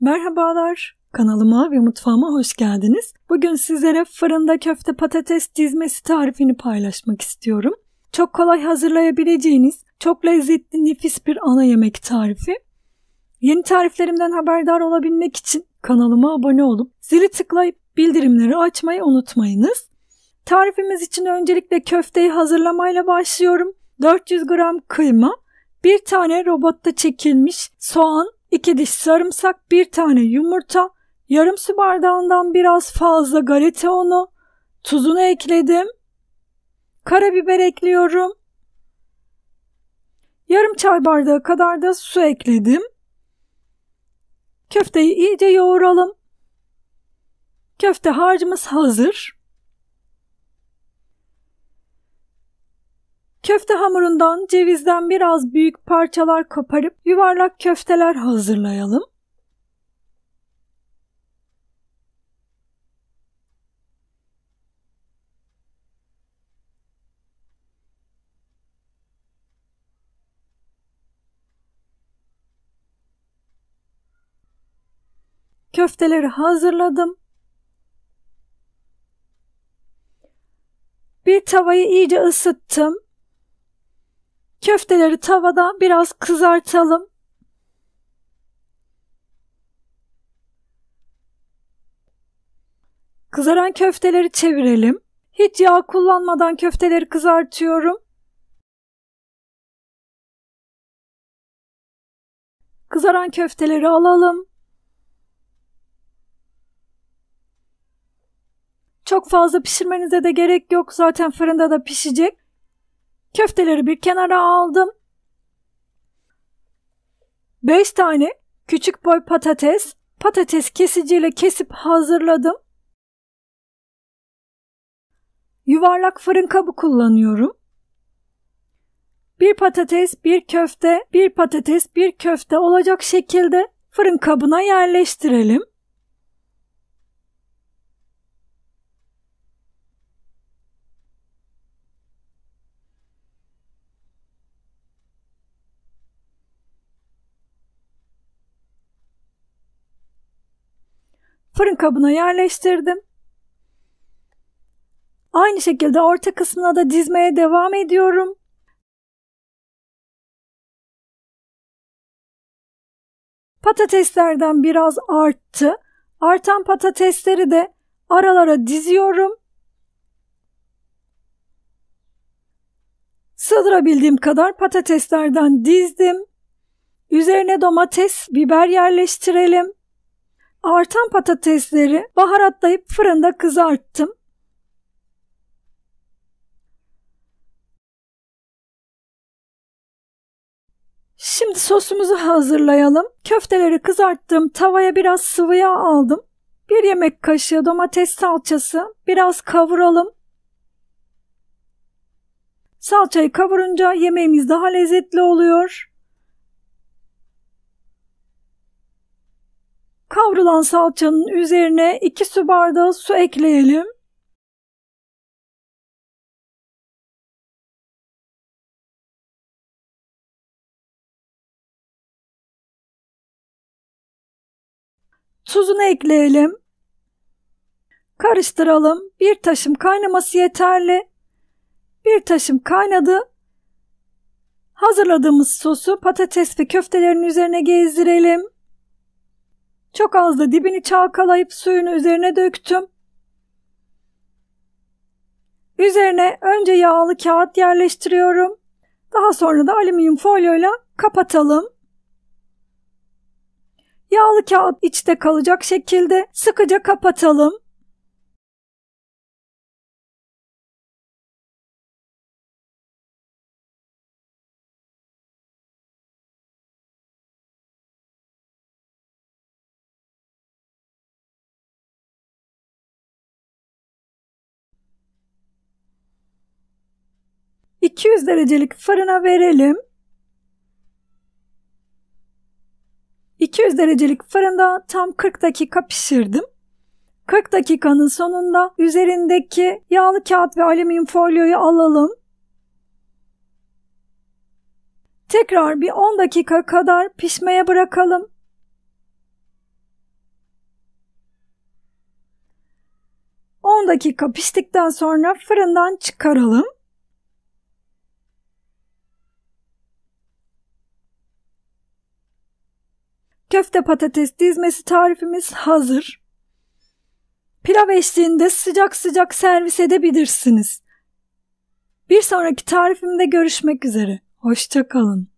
Merhabalar, kanalıma ve mutfağıma hoş geldiniz. Bugün sizlere fırında köfte patates dizmesi tarifini paylaşmak istiyorum. Çok kolay hazırlayabileceğiniz, çok lezzetli, nefis bir ana yemek tarifi. Yeni tariflerimden haberdar olabilmek için kanalıma abone olup zili tıklayıp bildirimleri açmayı unutmayınız. Tarifimiz için öncelikle köfteyi hazırlamayla başlıyorum. 400 gram kıyma, 1 tane robotta çekilmiş soğan, 2 diş sarımsak, 1 tane yumurta, yarım su bardağından biraz fazla galeta unu, tuzunu ekledim. Karabiber ekliyorum. Yarım çay bardağı kadar da su ekledim. Köfteyi iyice yoğuralım. Köfte harcımız hazır. Köfte hamurundan cevizden biraz büyük parçalar koparıp yuvarlak köfteler hazırlayalım. Köfteleri hazırladım. Bir tavayı iyice ısıttım. Köfteleri tavada biraz kızartalım. Kızaran köfteleri çevirelim. Hiç yağ kullanmadan köfteleri kızartıyorum. Kızaran köfteleri alalım. Çok fazla pişirmenize de gerek yok. Zaten fırında da pişecek. Köfteleri bir kenara aldım. 5 tane küçük boy patates kesiciyle kesip hazırladım. Yuvarlak fırın kabı kullanıyorum. Bir patates, bir köfte, bir patates, bir köfte olacak şekilde fırın kabına yerleştirelim. Fırın kabına yerleştirdim. Aynı şekilde orta kısmına da dizmeye devam ediyorum. Patateslerden biraz arttı. Artan patatesleri de aralara diziyorum. Sığdırabildiğim kadar patateslerden dizdim. Üzerine domates, biber yerleştirelim. Artan patatesleri baharatlayıp fırında kızarttım. Şimdi sosumuzu hazırlayalım. Köfteleri kızarttığım tavaya biraz sıvı yağ aldım. 1 yemek kaşığı domates salçası, biraz kavuralım. Salçayı kavurunca yemeğimiz daha lezzetli oluyor. Kavrulan salçanın üzerine 2 su bardağı su ekleyelim. Tuzunu ekleyelim. Karıştıralım. Bir taşım kaynaması yeterli. Bir taşım kaynadı. Hazırladığımız sosu patates ve köftelerin üzerine gezdirelim. Çok az da dibini çalkalayıp suyunu üzerine döktüm. Üzerine önce yağlı kağıt yerleştiriyorum. Daha sonra da alüminyum folyoyla kapatalım. Yağlı kağıt içte kalacak şekilde sıkıca kapatalım. ...200 derecelik fırına verelim. 200 derecelik fırında tam 40 dakika pişirdim. 40 dakikanın sonunda üzerindeki yağlı kağıt ve alüminyum folyoyu alalım. Tekrar bir 10 dakika kadar pişmeye bırakalım. 10 dakika piştikten sonra fırından çıkaralım. Köfte patates dizmesi tarifimiz hazır. Pilav eşliğinde sıcak sıcak servis edebilirsiniz. Bir sonraki tarifimde görüşmek üzere. Hoşça kalın.